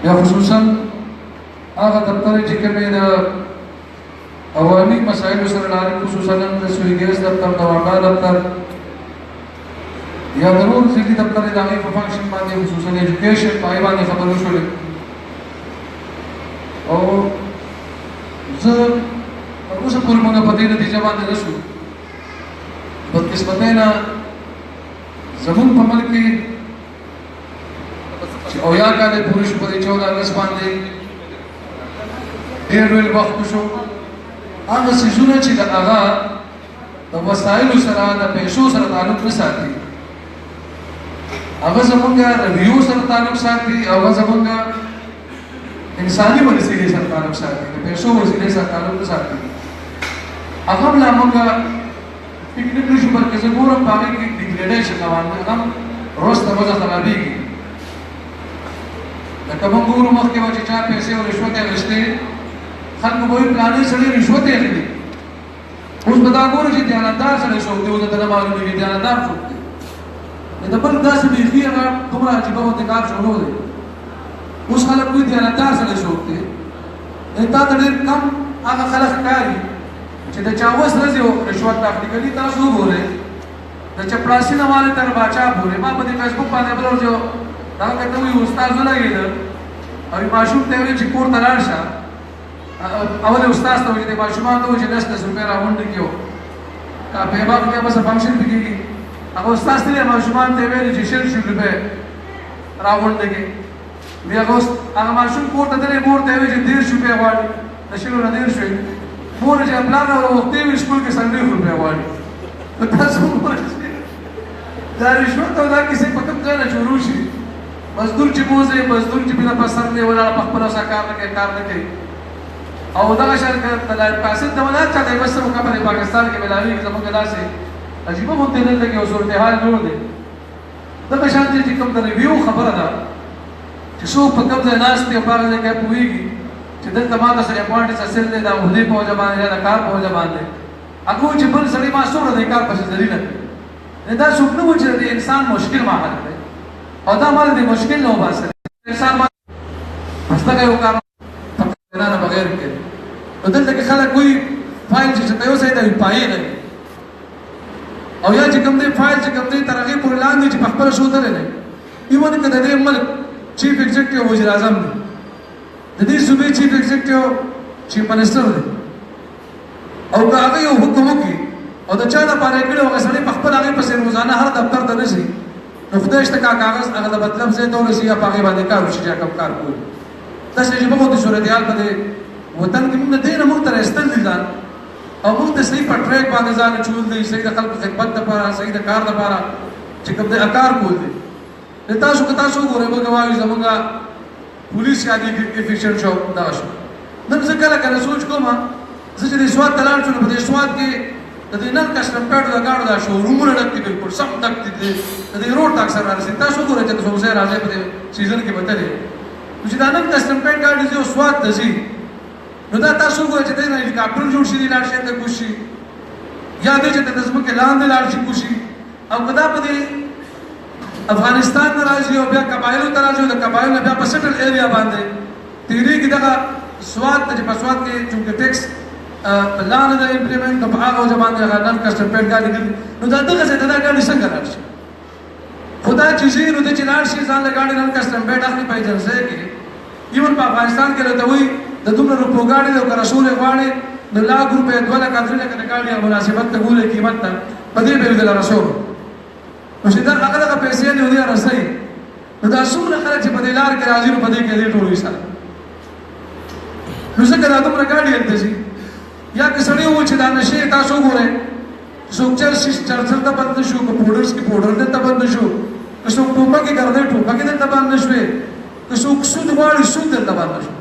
یا خصوصا هغه دفتر چې کومې د عوامي مسایلو سره لارې خصوصا د سوی ګیس دفتر د واقع دفتر یا ضرور ځکه دفتر د هغې په فنکشن باندې خصوصا ایجوکیشن په هغې باندې خبرې شولې او زه تر اوسه پورې موږ په دې نتیجه باندې نه شو بدقسمتۍ نه زمونږ په ملک کې چې اویا کاله پورې شو په دې 14 اګست باندې ډېر لوی وخت شو هغه څیزونه چې د هغه د وسایلو سره د پیسو سره تعلق نه ساتي هغه زمونږ ریویو سره تعلق ساتي او هغه زمونږ انساني وسیلې سره تعلق ساتي د پیسو وسیلې سره تعلق نه ساتي هغه لا موږ فکر نه شو بلکې زه ګورم په هغې کې ډیګریډیشن روان دی هم روز تر روزه خرابېږي لکه موږ ګورو مخکې به چې چا پیسې او رشوت یې اخیستې خلکو به وایي فلانی سړي رشوت یې اخلي اوس به دا ګورو چې دیانتدار سړی څوک دی اوس ته نه معلومېږي دیانتدار څوک دی د بل داسې بیخي هغه دومره عجیبه غوندې کار شروع دی اوس خلک وایي دیانتدار سړی څوک دی تا ته ډېر کم هغه خلک ښکاري چې د چا اوس ورځې رشوت اخلي کوي تاسو وګورئ د چپړاسي نه والے تر باچا پورې ما په دې فیسبوک باندې بل ورځ هغه کته وایي استاد ولګېده او ماشوم ته وایي چې کور ته لاړ شه اول استاد ته وایي د ماشومانو ته وایي چې 10 روپۍ راغونډې کړو په هغه کې بس فنکشن کېږي هغه استاد ته ماشومان ته وایي چې 100 روپۍ راغونډې کړي بیا هغه ماشوم کور ته تللی مور ته وایي چې 100 روپۍ غواړي د 100 نه 150 مور چې پلان وروختي وي سکول کې 100 روپۍ غواړي نو تاسو وګورئ دا رشوت او دا کیسې په کوم ځای نه شروع شي مزدور چې بوځي مزدور چې بنا پسند دی ولاړ په خپل سره کار نه کوي او دغه شان د پیسې د ولایت چاته بس په پاکستان کې ملاوي زموږ داسې عجیبه مونته نه لګي او صورتحال جوړ دی دغه شان چې کوم د ریویو خبره ده چې څوک په کوم ځای ناست دی او په هغه ځای کې پوهېږي چې دلته ما د سره اپوینټمنټ حاصل دی د عهدې په وجه باندې د کار په وجه باندې هغه چې بل سړی ما څومره د کار پسې ذریعه نه کوي دا څوک نه و چې د انسان مشکل ما حل کړي او دا مال د مشکل نه وباسي انسان ما مسته یو کار نه بغیر کې نو دلته کې خلک وایي فایل چې ته یو ځای ته پایې نه او یا چې کوم دی فایل چې کوم دی تر هغې پورې لاندې چې په خپله ښودلی نه ایون که د دې ملک چیف ایگزیکټیو وزیر اعظم دی د دې صوبې چیف ایگزیکټیو چیف منسټر دی او که هغه یو حکم وکړي او د چا دپاره یې کړي هغه سړی په خپل هغې پسې روزانه هر دفتر ته نه شي نو خدای شته کا کاغذ هغه د مطلب ځای ته ورسي یا په هغې باندې کار وشي چې کوم کار کوي داسې عجیبه غوندې صورتحال په دې وطن کې موږ د دې نه موږ ته راایستل دي ځان او موږ ته صحیح په ټریک باندې ځان اچول دی صحیح د خلکو خدمت دپاره صحیح د کار دپاره چې کوم دی کار کول دی تاسو که تاسو وګورئ موږ وایو زموږ پولیس عادي افیشنټ شو دغه شو نن زه کله کله سوچ کوم زه چې د سوات ته لاړ شم په دې سوات کې د دې نن کسټم پیډ د ګاډو دا شورومونه ډک دي بالکل سم ډک دي د دې روډ ټاکس سره رسېږي تاسو وګورئ چې تاسو ځای راځئ په دې سیزن کې به تللی نو چې دا نن کسټم پیډ ګاډي ځي او سوات ته ځي نو دا تاسو وګورئ چې دې نه هلیکاپټر جوړ شي لاړ شي ته کوشي یا دې چې د ځمکې لاندې لاړ شي کوشي او که دا په دې افغانستان نه راځي او بیا قبایلو ته راځي او د قبایلو نه بیا په سټل ایریا باندې تېرېږي دغه سوات ته چې په سوات کې چونکې ټیکس پلان د امپلیمنټ په هغه وجه باندې هغه نن کسټم پیډ ګاډي نو دا دغه ځای ته دا ګاډي څنګه لاړ شي خو دا چې ځي نو د چې لاړ شي ځان له ګاډي نن کسټم پیډ اخلي په ایجنسۍ کې ایون په افغانستان کې راته وایي د دومره روپو ګاډي دی او که رسول یې غواړې نو لاک روپۍ 2 لکه 3 لکه د ګاډي مناسبت ته ګورې قیمت ته په دې به یې دله رسول نو چې دا هغه دغه پیسې دې ودې رسوي نو دا څومره خلک چې په دې لار کې راځي نو په دې کې دې ټول وي سره نو ځکه دا دومره ګاډي هلته ځي یا که سړی ووایي چې دا نشې تاسو وګورئ څوک چرچر ته بند نه شو که پوډرز کې پوډر دلته بند نه شو که څوک ټوپکې ګردۍ ټوپکې دلته بند نه شوې که څوک سود غواړي سود دلته بند نه شو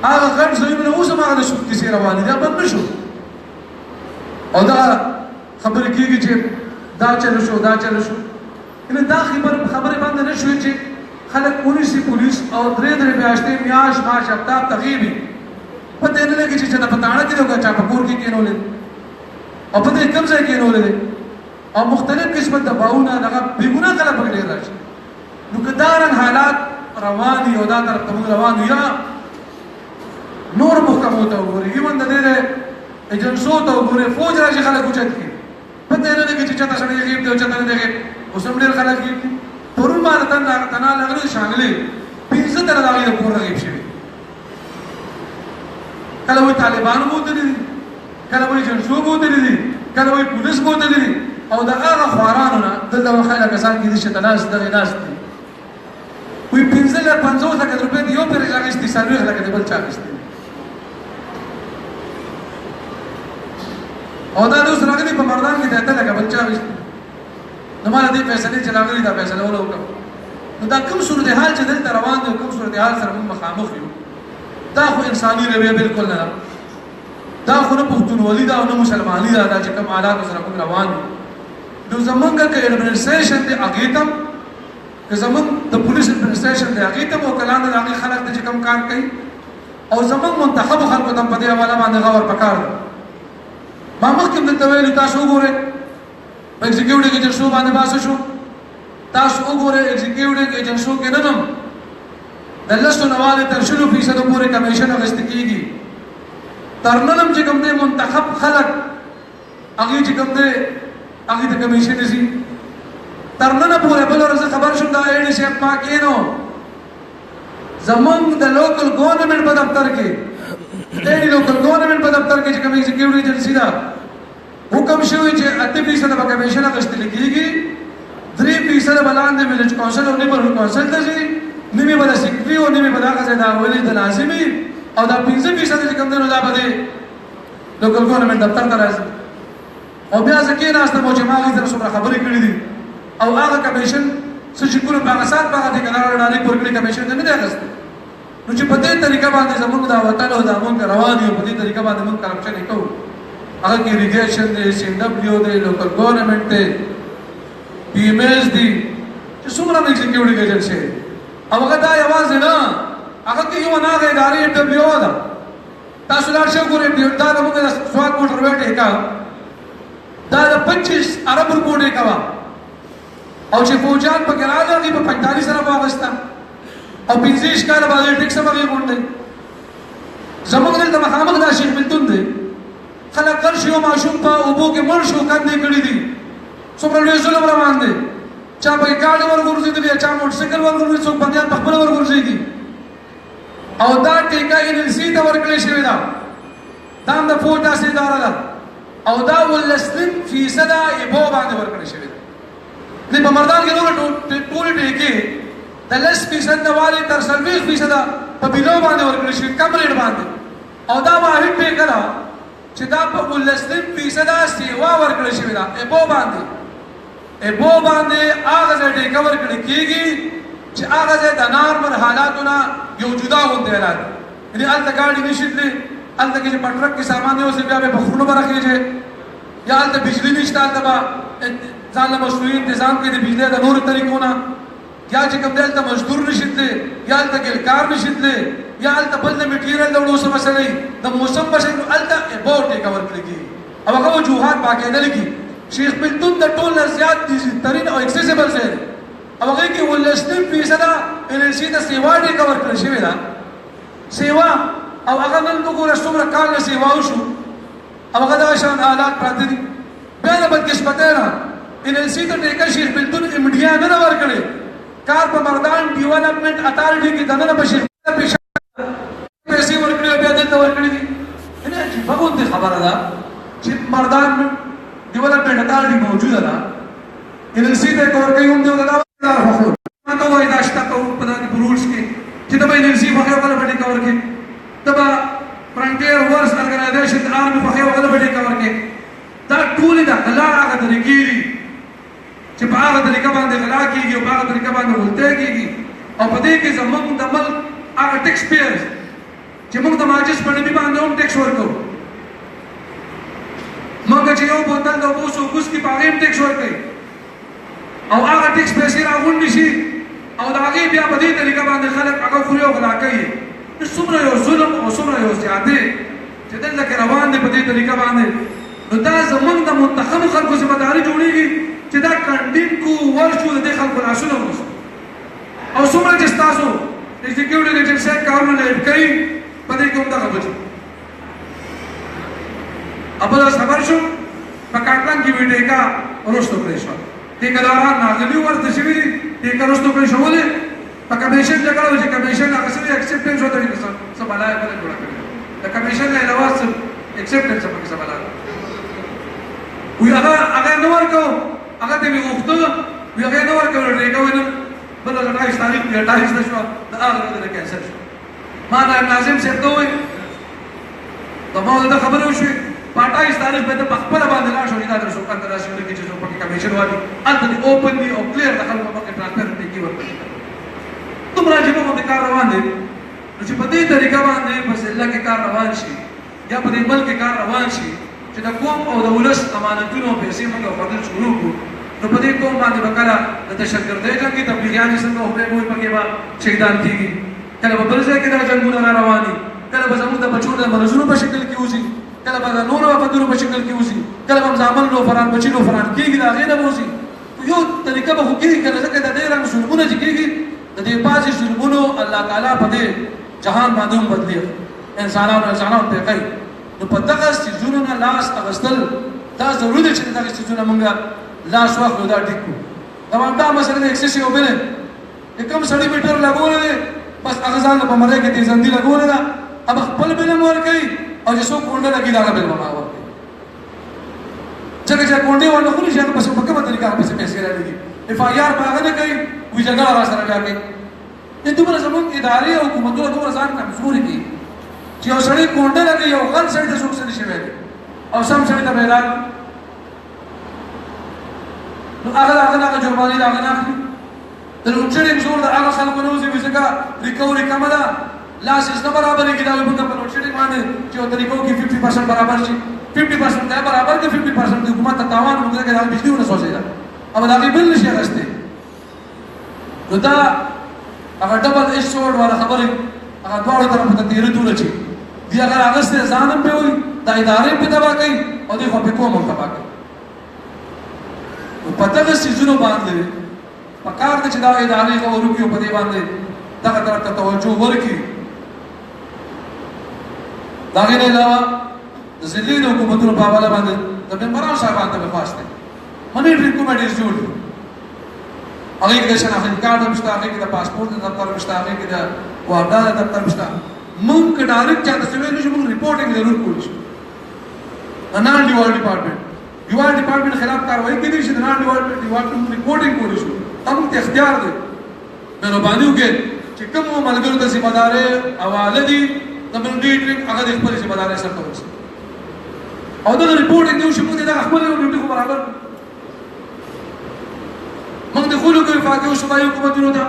هغه غټ ځایونه اوس هم هغه د سود کیسې روانې دي بند نه شو او دا خبرې کېږي چې دا چلو شو دا چلو شو یعنې دا خبرې باندې نه شوې چې خلک ونیسي پولیس او 3 میاشتې میاشت ماش هفتاب تغیبي پته نه لګي چې چا په تاړه کې دی چا په کور کې کېنولې او په دې کوم ځای کېنولې او مختلف قسمه دباونه دغه بېګناه خلک پکې ډېر راشي نو دارن حالات روان دي او دا طرف ته موږ روان یو نور محکمو ته وګورئ ایون د دې ایجنسو ته وګورئ فوج راشي خلک اوچت کړي پته نه لګي چې چاته سړی غیب دی او چاته نه دی اوس هم ډېر خلک غیب دي پرون باندې تنا لګلو شاملې 15 تر دا غیب کور غیب شي کله وي طالبان وو دي کله وي جنسو وو دي کله وي پولیس وو دي او دا هغه خوارانو نه دلته خلک کسان کې چې تناس دغه ناس دي وي 15 لک روپے دی یو پر راغستي سالوي خلک د بل چا کېستي او دا اوس راغلي په مردان کې دته لکه بل چا وستي نو ما دې فیصله چې راغلي دا فیصله وکړه نو دا کوم صورتحال چې دلته روان دي کوم صورتحال سره موږ مخامخ یو دا خو انساني رویه بالکل نه دا خو نه پښتونولي دا نه مسلمانۍ دا چې کوم حالات سره موږ روان یو نو زمونږ کې ایڈمنسټریشن دی هغې ته که زمونږ د پولیس ایڈمنسټریشن دی هغې ته مو کلان د هغې خلک ته چې کوم کار کوي او زمونږ منتخبو خلکو ته په دې حواله باندې غور پکار دی ما مخکې هم دلته ویلي تاسو وګورئ په ایگزیکیوټیو ایجنسو باندې بحث شو تاسو وګورئ ایگزیکیوټیو ایجنسو کې نن هم د لسو نوالې تر 100% پورې کمیشن اخیستل کېږي تر نن هم چې کوم دی منتخب خلک هغې چې کوم دی هغې ته کمیشن ځي تر ننه پورې بله ورځ خبر شوم دا ایډي صاحب ما کېنو زمونږ د لوکل ګورنمنټ په دفتر کې ایډي لوکل ګورنمنټ په دفتر کې چې کوم ایگزیکیوټیو ایجنسي ده حکم شوی چې 8% به کمیشن اخیستل کېږي 3% به لاندې ویلیج کونسل او نیبرهوډ کونسل ته ځي نیمې به د سیکرټري او نیمې به د هغه ځای د ویلیج د لازمي او دا 15% چې کوم دی نو دا به د لوکل ګورنمنټ دفتر ته راځي او بیا زه کېناستم او چې ما هغې سره څومره خبرې کړي دي او هغه کمیشن څه چې کوم په هغه سات په هغه ټیکدارانو ډالۍ ورکړي کمیشن ته نه دی اخیستی نو چې په دې طریقه باندې زموږ دا وطن او دا موږ روان یو په دې طریقه باندې موږ کرپشن کوو هغه کې اریګیشن دی CNW دی لوکل ګورنمنټ دی PMS دی چې څومره ایگزیکیوټیو ایجنسي او هغه دا یوازې نه هغه کې یو نه هغه ادارې NWO ده تاسو لاړ شئ وګورئ دا زموږ د سوات موټر وې ټیکا دا د 25 ارب روپو ټیکا وه او چې فوجان پکې راغلل هغې په 45 ارب واخیسته او 15 کاله بعد ټیکس هم هغې غونډی زموږ دلته مخامخ دا شیخ بلتون دی خلک غر شي او ماشوم په اوبو کې مړ شو کندې کړي دي څومره لوی ظلم روان دی چا پکې ګاډي ورغورځېدلي چا موټرسایکل ورغورځېدي څوک بندیان پخپله ورغورځېږي او دا ټیکه NLC ته ورکړې شوې ده دا هم د فوج داسې اداره ده او دا 19% ایبو باندې ورکړې شوې ده دې په مردان کې ټولې ټیکې د 10% نه والې تر 40% په بیلو باندې ورکړې شوې کم ریټ باندې او دا واحد ټیکه ده چې دا په 19% سیوا ورکړې شوې ده ایبو باندې هغه ځای ټیکه ورکړې کېږي چې هغه ځای د نارمل حالاتو نه یو جدا غوندې حالات یعنې هلته ګاډي نشي تللی هلته کې چې په ټرک کې سامان یوسې بیا به په خرونو به راخېږي یا هلته بجلي نشته هلته به ځان له مصنوعي تنظام کوي د بجلۍ د نورو طریقو نه یا چې کوم دی هلته مزدور نشي تللی یا هلته ګلکار نشي تللی یا هلته بل د میټیریل د وړو څه مسله وي د موسم مسله نو هلته ایبو ټیکه ورکړل کېږي او هغه وجوهات باقاعده لیکي شیخ بلتون د ټول نه زیات ترین او اکسیسیبل ځای دی او هغې کې 19% NLC ته سیوا ټیکه ورکړل شوې ده سیوا او هغه نن وګوره څومره کال نه سیوا وشو او هغه دغه شان حالات پراته دي بیا د بدقسمتۍ نه NLC ته ټیکه شیخ بلتون امډیا نه ده ورکړې کار په مردان ډیولپمنټ اتارټي کې دننه په شیخ پیسې ورکړې او بیا دلته ورکړې دي یعنې عجیبه غوندې خبره ده چې مردان ډیولپمنټ اتارټي موجوده ده NLC ته یې ورکوي هم دی او د دا خوښول ما ته وایي دا شته کوو په دغه رولز کې چې ته به NLC خوښې هغه به ټیکه ورکړې ته به فرنټیر ورس ارګنایزیشن آرمي خوښې هغه به ټیکه ورکړې دا ټولې د غلا هغه طریقې دي چې په هغه طریقه باندې غلا کېږي او په هغه طریقه باندې غلطۍ کېږي او په دې کې زموږ د ملک هغه ټیکس پیئرز چې موږ د ماجس په نومي باندې هم ټیکس ورکوو موږ چې یو بوتل د اوبو سوکوس کې په هغې هم ټیکس ورکوي او هغه ټیکس پیسې راغونډې شي او د هغې بیا په دې طریقه باندې خلک هغه خوري او غلا کوي نو څومره یو ظلم او څومره یو زیاتې چې دلته کې روان دی په دې طریقه باندې نو دا زموږ د منتخبو خلکو ذمهداري جوړېږي چې دا کنډین کو ورشو د دې خلکو لاسونه ونیسو او څومره چې ستاسو ایگزیکیوټیو ایجنسۍ کارونه لیټ کوي په دې کې هم دغه بچي ابل خبر شو په کاټلان کې ویډیو کا ورستو کړی شو ټیکداران ناغلی ورته شوی دي ټیکر ورستو کړی شو ولې په کمیشن جګړه چې کمیشن هغه څه اکسپټنس وته دي څه بلای بل جوړ کړی د کمیشن له علاوه څه اکسپټنس په څه بلای وی هغه نو ورکو هغه دې وغوښته وی هغه نو ورکو ټیکا وینم بل له 28 تاریخ 28 شو د هغه د کینسل شو ما ناظم صاحب ته وی دا ما دا خبره وشوي 28 تاریخ به د خپل باندې لا شو دا د شو کنه راشي ولې چې په کمیشن والی انت دی اوپن دی او کلیر د خلکو په ټرانسپیرنټ کې ورته تم راځي په دې کار روان دي نو چې په دې طریقه باندې بس الله کې کار روان شي یا په دې ملک کې کار روان شي چې د قوم او د ولس امانتونو پیسې موږ خپل شروع کړو نو په دې قوم باندې وکړه د تشکردې جنگي تبلیغیان څنګه هوبه وي پکې با شهیدان کیږي کله په بل ځای کې دا جنگونه روان دي کله به زموږ د بچو د مرزونو په شکل کې وځي کله به د نورو وفادارو په شکل کې وځي کله به زامن نو فران بچی نو فران کېږي د هغې نه به وځي یو طریقه به خو کېږي که نه ځکه د دې رنګ ظلمونه چې کېږي د دې بعضې ظلمونو الله تعالی په دې جهان باندې هم بدلي انسانانو پرې کوي نو په دغه څیزونو نه لاس اخیستل دا ضروري ده چې دغه څیزونه موږ لاس واخلو دا ټیک کړو دا همدا مسله د اکسس یو بل د کوم سړي میټر لګولی دی بس هغه ځان له په مرۍ کې تیزندي لګولې ده अब खपल बिल हम ورکړي او چې څوک کونډه لګي دا بل ما ورکړي چې کونډه ونه خوري چې په څه په طریقه په پیسې راځي اف آی آر باغ نه کوي وی جګړه را سره راځي د دومره زموږ ادارې او حکومتونو دومره ځان کمزوري دي چې یو سړی کونډه لګي یو غل سړی د څوک سره شي وایي او سم سړی ته بیرال نو هغه جرمانه دا نه اخلي د لوټړې زور د هغه خلکو نو چې ځکه ریکوري کم ده لاس نه برابر کې دا موږ په لوټړې باندې چې طریقو کې 50% برابر شي 50% دا برابر کې 50% د حکومت تاوان موږ کې د بجلی ونه سوځي دا अब دا بل نشي غشته نو دا هغه ډبل ایشور ولا خبره هغه دواړو طرف ته تیر دونه چی دی اگر هغه څه ځانم په وي دا ادارې په تبا کوي او دی خو په کوم تبا کوي په پټه سيزونو باندې پکار ته چې دا ادارې خو ورکیو په دې باندې دا طرف ته توجه ورکړي دا غیر علاوه د ځینې حکومتونو په حواله باندې د ممبرانو صاحبانو ته واسطه مانیټری کمیټیز جوړ هغه کې د شناخت کارت هم شته هغه کې د پاسپورت دفتر هم شته هغه کې د واردات دفتر هم شته موږ ډایرکټ چاته سوي نشو موږ ریپورټینګ ضرور کولی شو نان ډیوال ډپارټمنټ خلاف کاروایی کېدای شي د نان ډیوال ریپورټینګ کولی شو هم ته اختیار دی مهرباني وکړئ چې کوم ملګرو ته ذمہ داري حواله دي د منډیټرینګ هغه د خپل ذمہ داري سره کوي او دا ریپورټینګ یو شی موږ د خپل ډیوټي خو برابر موږ د خلکو په فاکه او شمالي حکومتونو ته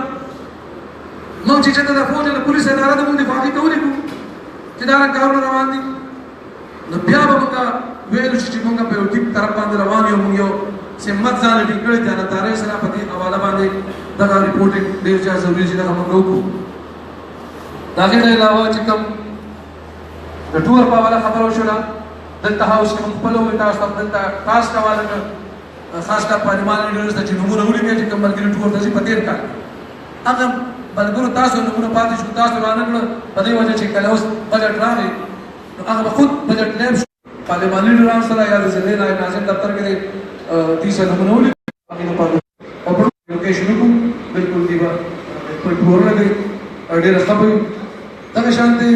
موږ چې د فوج له پولیس اداره د موږ د فاکه کولی کو چې دا کارونه روان دي نو بیا به موږ ویل چې موږ په یو ټیک طرف باندې روان یو موږ یو سمت ځان دې کړی ځان تارې سره په دې حواله باندې دا ریپورټینګ ډیر ضروري چې دا موږ وکړو دا غیر علاوه چې کوم د ټور په حواله خبرو شوه دلته هاوس کوم خپل وي تاسو دلته خاص کواله خاص کا پارلمان لیډرز ته چې نمونه ولیکي چې کوم ملګری ټور ته په تیر کال هغه ملګرو تاسو نمونه پاتې شو تاسو رانه کړ په دې وجه چې کله اوس بجټ راغی نو هغه خود بجټ لیب پارلمان لیډران سره یا د ضلع نائب ناظم دفتر کې دې څه نمونه ولیکي هغه په لوکیشن کو بالکل دی په ټور لګي ډېر خبرې دا شانتي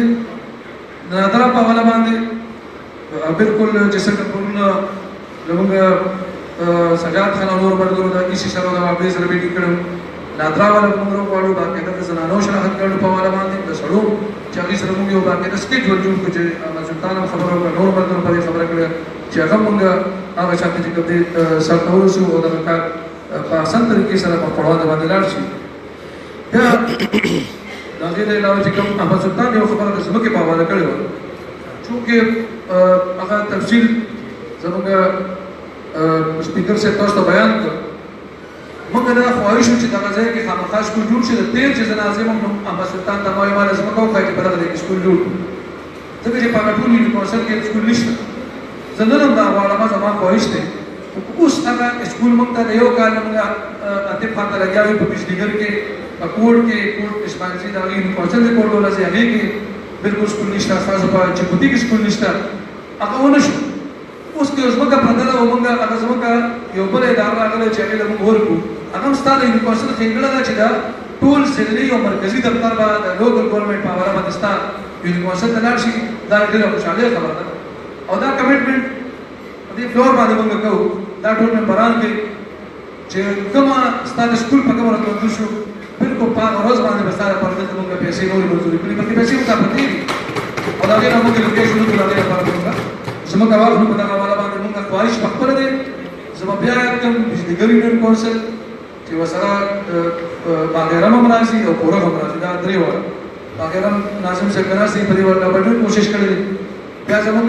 نادرا په حواله باندې بالکل چې څنګه پرونه زموږ سجاد خان نور ملګرو دا کیسې سره دا واپس سره بیٹی کړو نادرا والا موږ وروړو باقي د زنانو شناخت کړو په حواله باندې د سړو چې هغه سره موږ یو باقي د سکیډول جوړ کړو چې سلطان خبرو نور ملګرو په خبره کړو چې هغه موږ هغه شاته چې کړي سرتور شو او دا کار په اصل طریقې سره په پړاو باندې لاړ شي دا غیر علاوه چې کوم ابو سلطان یو خبره د سمکه په حواله کړو چونکه هغه تفصیل زموږ سپیکر سے تاسو بیان کړ موږ دا خواهش چې دا ځای کې خامخا سکول جوړ شي د تیر چې ناظم هم ابو سلطان ته مایه مال زموږ کوي چې په دغه سکول جوړ ځکه چې په ټول یونیورسيټي کې سکول نشته زندانم دا واړه ما خواهش دی اوس هغه سکول موږ ته یو کال موږ اته پاتې لګیاوي په بجلیګر کې په کوټ کې شپږ دا غي کونسل د کوټ ولا سي هغه کې بالکل سکول نشته خاصه په چپوتي کې سکول نشته هغه ونه شو اوس کې اوس موږ پردل او موږ هغه زموږ یو بل اداره راغله چې هغه موږ ورکو هغه ستاسو د کونسل څنګه دا چې دا ټول ضلعي او مرکزی دفتر باندې لوکل ګورنمنت په اړه باندې ستاسو یو کونسل ته لاړ شي دا ډېره خوشاله خبره ده او دا کمټمنټ دې فلور باندې موږ کوو دا ټول ممبران کې چې کومه ستاسو سکول په کومه راځو شو بالکل په ورځ باندې بستاره پرده موږ پیسې نورې منظوري کړې بلکې پیسې موږ پاتې دي او دا غیر موږ له پیسې نورې لپاره موږ زموږ کاوه په دا حواله باندې موږ خواهش خپل دي زموږ بیا کوم بجلی یونین کونسل چې وسره باغیرم مراشي او پوره مراشي دا درې وره باغیرم ناظم سکراسي په دې ورته باندې کوشش کړې بیا زموږ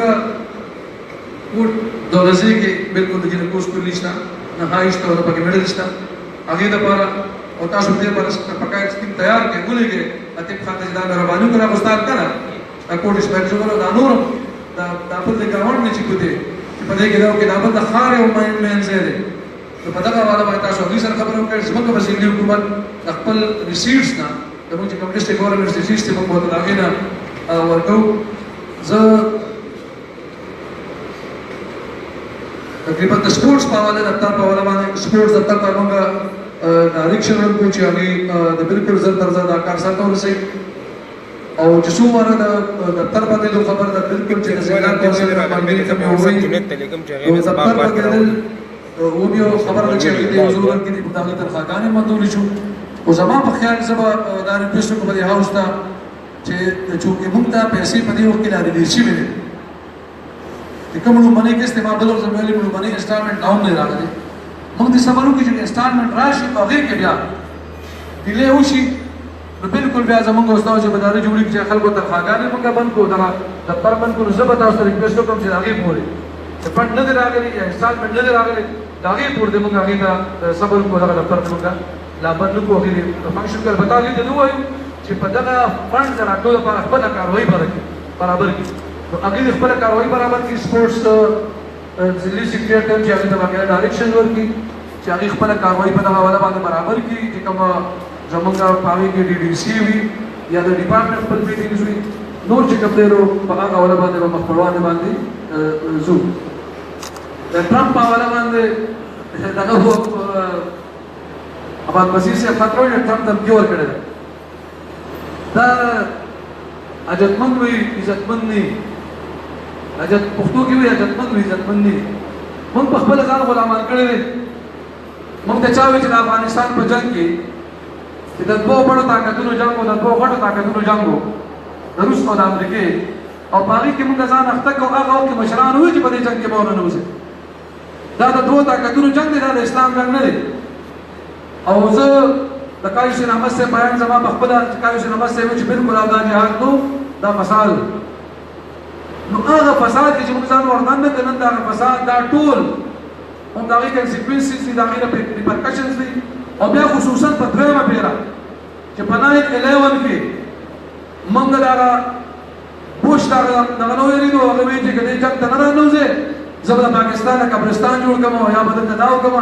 کوټ دولزي کې بالکل د جنکو سکول نشته نه هایشته او پکې مډل نشته هغه د پاره او تاسو دې پر پکای سکیم تیار کې ګولېږي اته خاطر دا مهرباني کړه استاد کړه دا کوټ سپیشل دا نور دا په دې ګاونډ نه چې کوته چې په دې کې دا کې دا په خار او مین زیاده په پتا کا والا باندې تاسو هغه سره خبرو کړئ چې موږ په سیندي حکومت خپل ریسیټس نه دغه چې کوم ډیسټریکټ ګورنمنت ریسیټس ته موږ ته راغی نه ورکو زه تقریبا د سپورتس په حواله د دفتر په حواله باندې سپورتس دفتر ته موږ ډایریکشن ورکو چې هغه د بالکل زر تر زر دا کار ساتو ورسي او چې څو مره د دفتر باندې د خبر د بالکل چې زګان کورسل باندې کوم وایي او دفتر باندې او بیا خبر راځي چې د حضور کې د مداخله ترخواګانې منظور شو او زما په خیال زما دا ریکوست کوم دی هاوس ته چې چې موږ ته پیسې په دې وخت کې لري شي ویل د کومو باندې کې استعمال بل ورځ ویلې موږ باندې انسټالمنټ ډاون نه راغلی موږ د صبرو کې چې انسټالمنټ راشي او هغه کې بیا ډیلې وشي نو بالکل بیا زمونږ استاد چې بداري جوړي چې خلکو ترخواګانې موږ بند کو دا د پرمن کو زبر تاسو ریکوست کوم چې هغه پوري چې پټ نه راغلی یا انسټالمنټ نه راغلی دا هغه پور دې موږ هغه ته صبر کو دا دفتر موږ لا بدل کو هغه فنکشن کول بتا دي نو وایي چې په دغه فند راټول لپاره خپل کاروي برابر کی نو هغه خپل کاروي برابر کی سپورتس ضلعي سیکریټر چې هغه ته باندې ډایریکشن ورکړي چې هغه خپل کاروي په دغه حواله باندې برابر کی چې کوم زمونږ پاوی کې ډي ډي سي وي یا د ډپارټمنټ خپل میټینګز وي نور چې کوم دی په هغه حواله باندې په خپلوان باندې زو د ټرمپ په حواله باندې دغه هو اباد مسیح سے خطرو یې ټرمپ ته جوړ کړی دا عزتمند وي عزتمند نه عزت پښتو کې وي عزتمند وي عزتمند نه موږ په خپل ځان غلامان کړی موږ ته چا وی چې د افغانستان په جنگ کې چې د دوه بڑو طاقتونو جنگ او د دوه غټو طاقتونو جنگ د روس او د امریکې او پاغي کې موږ ځان اخته کو هغه وخت مشران وي چې په دې جنگ کې به ونه وځي دا د دوه طاقتونو جنگ دی دا د اسلام جنگ نه دی او زه د کایوس نامه سے بیان زما په خپل کایوس نامه سے چې بالکل دا جهاد نو دا فساد نو هغه فساد چې موږ ځان وردان نه کړل دا فساد دا ټول هم دا غي کنسیکوینسز دي دا غي ریپرکشنز دي او بیا خصوصا په درېمه پیرا چې په 9/11 کې موږ دا بوش دا نو یریدو هغه وی چې کله جنگ ته نه راځي زبر پاکستان قبرستان جوړ کوم او یا بدل تداو کوم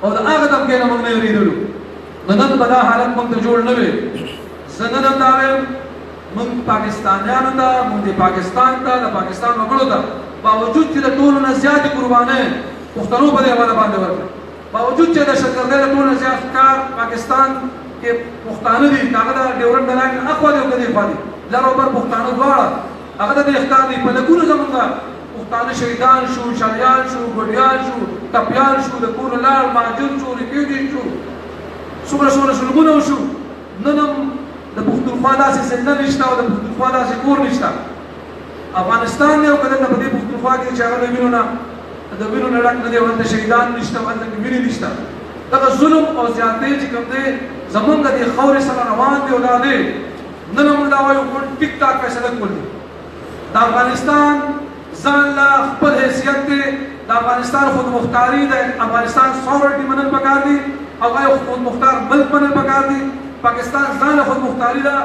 او دا هغه دم کې نه موږ نه یریدو نن په دا حالت موږ ته جوړ نه وي زنه نن دا موږ پاکستانیانو ته موږ د پاکستان ته د پاکستان وګړو ته باوجود چې د ټولو نه زیات قربانۍ پښتنو په دې حواله باندې ورکړي باوجود چې د شکردې د ټولو نه زیات کار پاکستان کې پښتانه دي هغه د ډیورنډ لاین اخوا دی او کدي فادي لارو پر پښتانه دواړه هغه د اختیار دی په لګونو زمونږه پښتانه شهیدان شو شالیان شو ګډیان شو ټپیان شو د کور لار ماجور شو ریفیوجی شو څومره شلګونه وشو نن هم د پښتونخوا داسې سندر نشته او د پښتونخوا داسې کور نشته افغانستان یو کله په دې پښتونخوا کې چې هغه د وینو نه ډک نه دی ورته شهیدان نشته ورته وینې نشته دغه ظلم او زیاتې چې کوم دی زمونږ د خاورې سره روان دی او دا دی نن هم دا وایو ټیک ټاک فیصله کول د افغانستان ځان لا خپل حیثیت دی د افغانستان خودمختاري د افغانستان ساورټي منل پکار دي او غیر خودمختار ملک منل پکار دي پاکستان ځان له خودمختاري ده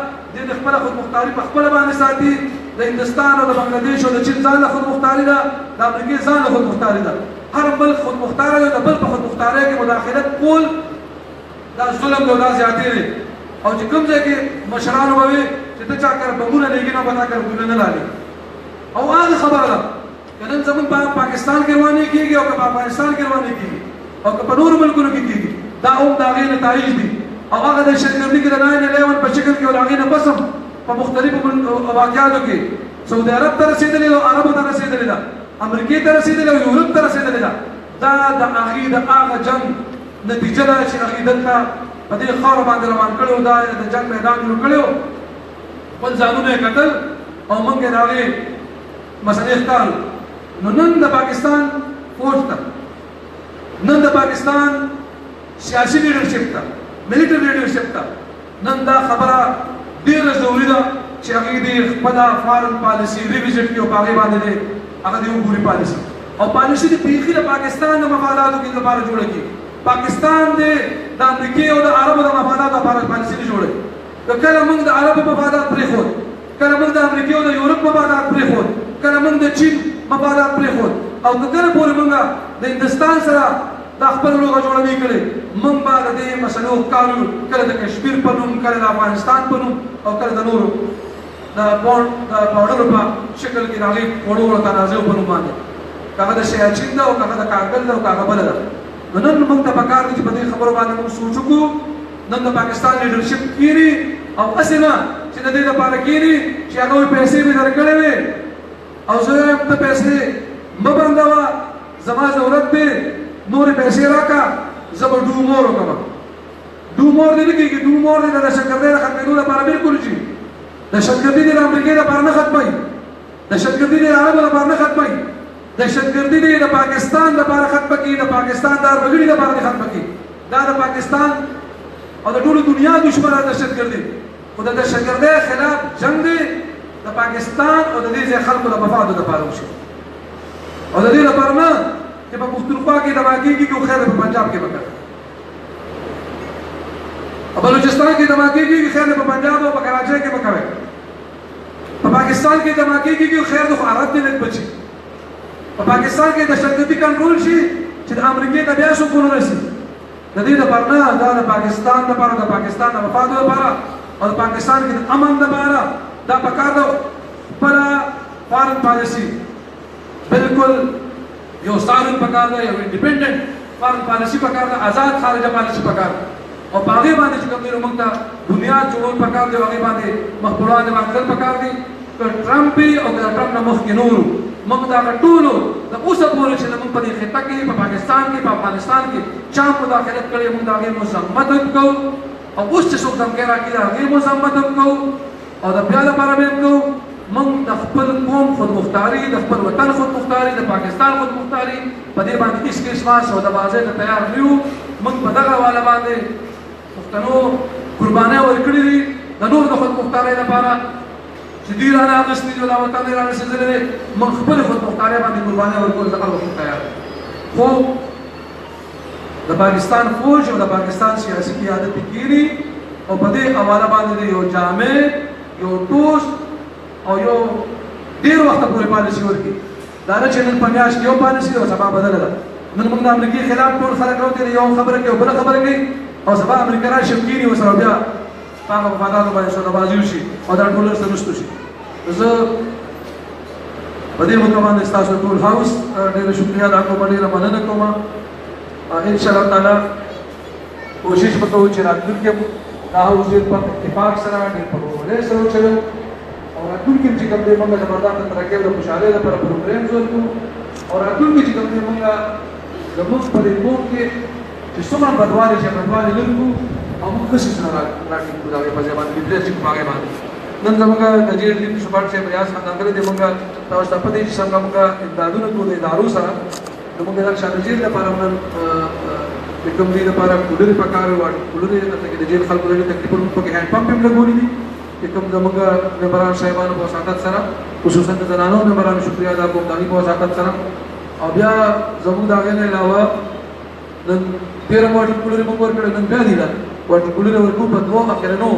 د خپل خودمختاري په خپل باندې ساتي د هندستان او د بنگلاديش او د چین ځان له خودمختاري ده د امریکا ځان له خودمختاري ده هر بل خودمختار دی د بل په خودمختاري کې مداخلت کول دا ظلم او دا زیاتې دي او چې کوم ځای کې مشرانو به وي چې ته چا کره بمونه لېږي نو به تا کره بمونه نه لالي او هغه خبره ده که نن زموږ پاکستان کې روانې کېږي او که په افغانستان کې روانې کېږي او که په نورو ملکونو کې کېږي دا هم د هغې نتایج دي او هغه د دهشتګردي کې د 9/11 په شکل کې او د هغې نه بس هم په مختلفو واقعاتو کې سعودي عرب ته رسېدلې ده او عربو ته رسېدلې ده امریکې ته رسېدلې او یورپ ته رسېدلې ده دا د هغې د هغه جنګ نتیجه ده چې هغې دلته په دې خاوره باندې روان کړی و دا د جنګ میدان جوړ کړی و خپل ځانونه یې کتل او موږ یې د هغې مسلې ښکارو نو نن د پاکستان فوج ته نن د پاکستان سیاسي لیډرشپ ته ملیټري لیډرشپ ته نن دا خبره ډېره ضروري ده چې هغې دې خپله فارن پالیسي ریویزټ کړي او په هغې باندې دې هغه دې وګوري پالیسي او پالیسي دې بیخي د پاکستان د مفاداتو کې لپاره جوړه کړي پاکستان دې د امریکې او د عربو د مفاداتو لپاره پالیسي نه جوړه کړي کله موږ د عربو مفادات پرېښود کله موږ د امریکې او د یورپ مفادات پرېښود کله موږ د چین مفادات پرېښود او که کله پورې موږ د هندوستان سره دا خپل لوغه جوړوي کړې موږ به د دې مسلو ښکارو کله د کشمیر په نوم کله د افغانستان په نوم او کله د نورو د پاوډرو په شکل کې د هغې وړو وړو تنازعو په نوم باندې که هغه د سیاچین ده او که هغه د کاکل ده او که هغه بله ده نو نن موږ ته پکار دي چې په دې خبرو باندې موږ سوچ وکړو نن د پاکستان لیډرشپ کښېني او هسې نه چې د دې لپاره کښېني چې هغه وایي پیسې مې درکړې وې او زه وایم ته پیسې مه بندوه زما ضرورت دی نورې پیسې راکړه زه به ډو مور وکړم ډو مور دې نه کېږي ډو مور دې د دهشتګردۍ د ختمېدو لپاره بلکل شي دهشتګردي دې د امریکې لپاره نه ختموي دهشتګردي دې د عربو لپاره نه ختموي دهشتګردي دې د پاکستان لپاره ختمه کړي د پاکستان د هر وګړي لپاره دې ختمه کړي دا د پاکستان او د ټولو دنیا دشمنه دهشتګردي خو د دهشتګردۍ خلاف جنګ دی د پاکستان او د دې ځای خلکو د مفادو لپاره وشي او د دې لپاره نه چې په پښتونخوا کې دما کېږي او خیر په پنجاب کې به کوي په بلوچستان کې دما کېږي خیر په پنجاب او په کراچۍ کې به کوي په پاکستان کې دما کېږي خیر د عرب دې لږ بچي په پاکستان کې دهشتګردي کنټرول شي چې د امریکې ته بیا سکون ورسي د دې لپاره نه دا د پاکستان لپاره د پاکستان د مفادو لپاره او د پاکستان کې د امن لپاره دا پکار ده خپله فارن پالیسي بالکل یو صارم پکار ده یو انډیپینډنټ فارن پالیسي پکار ده آزاد خارجه پالیسي پکار ده او په هغې باندې چې کوم دی نو موږ ته بنیاد جوړول پکار دی او هغې باندې مخ په وړاندې باندې تلل پکار دي که ټرمپ وي او که د ټرمپ نه مخکې نور موږ د هغه ټولو د اوسه پورې چې زموږ په دې خطه کې په پاکستان کې په افغانستان کې چا مداخلت کړې موږ د هغې مذمت هم کوو او اوس چې څوک دمکۍ راکړي د هغې مذمت هم کوو او د بیا لپاره به هم کوو موږ د خپل قوم خودمختاري د خپل وطن خودمختاري د پاکستان خودمختاري په دې باندې هېڅ قسمه سودابازۍ ته تیار نه یو موږ په دغه حواله باندې پښتنو قربانۍ ورکړي دي د نورو د خودمختارۍ لپاره چې دوی رانه اخیستي دي او دا وطن یې رانه رسېدلی دی موږ خپلې خودمختارۍ باندې قربانۍ ورکول د هر وخت تیار خو د پاکستان فوج او د پاکستان سیاسي قیادت کېني او په دې حواله باندې یو جامع یو ټوس او یو ډېر وخته پورې پالیسي ورکړي دا نه چې نن په میاشت کې یو پالیسي او سبا بدله ده نن موږ د امریکې خلاف ټول خلک راوتلي یو خبره کوي او بله خبره کوي او سبا امریکا راشي او کېني ورسره بیا په هغه مفاداتو باندې سودابازي وشي او دا ټول ورسره رسټو شي زه په دې موقع باندې ستاسو ټول هاوس ډېره شکریه ادا کوم ډېره مننه کوم انشاءالله تعالی کوشش به کوو چې راتلونکي دا هاوس ډېر په اتفاق سره ډېر په ورورولۍ سره وچلو او راتلونکي چې کوم دی موږ د برداشت د ترقۍ د خوشحالۍ لپاره پروګرام جوړ کړو او راتلونکي چې کوم دی موږ زموږ په دې قوم کې چې څومره بدوالي چې بدوالي لږ کړو او موږ ښه شیزونه راټینګ کړو د هغې په ځای باندې لیډرشپ په هغې باندې نن زموږ د جیر ډي شوباټ صاحب ریاض خاندانګرې دی موږ تاسو ته پته وي چې څنګه موږ امدادونه کوو د ادارو سره د موږ د شاه د جیر لپاره نن د کوم دي لپاره کولرې پکار وي کولرې دلته کې د جیر خلکو لري تقریبا موږ پکې هینډ پمپ هم لګولي دي چې کوم زموږ ممبران صاحبانو په وساطت سره خصوصا د زنانو ممبرانو شکریه ادا کوم د هغوی په وساطت سره او بیا زموږ د هغې نه علاوه نن تېره مو واټر کولرې موږ ورکړې نن بیا دي ده واټر کولرې ورکړو په دوو اخرنو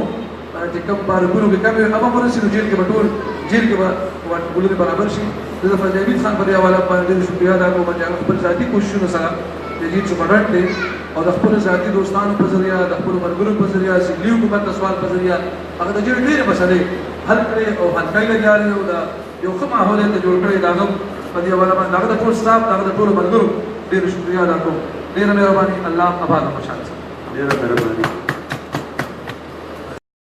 چې کوم پارکونو کې کم وي هغه ورسي نو جیل کې به ټول جیل کې به واټر کولرې برابر شي زه د فضل حمید خان په دې حواله باندې ډېر شکریه ادا کوم چې هغه خپل ذاتي کوششونو سره د جیل سوپرډنټ دی او د خپل ذاتي دوستانو په ذریعہ د خپل ملګرو په ذریعہ سیملي حکومت د سوال په ذریعہ هغه د ډېرې مسلې حل کړې او حل کړی لګیاري او دا یو ښه ماحول ته جوړ کړی دا هم په دې حواله باندې هغه د ټول سټاف هغه د ټولو ملګرو ډېر شکریا ادا کوم ډېره مهرباني الله آباد او خوشحاله ډېره مهرباني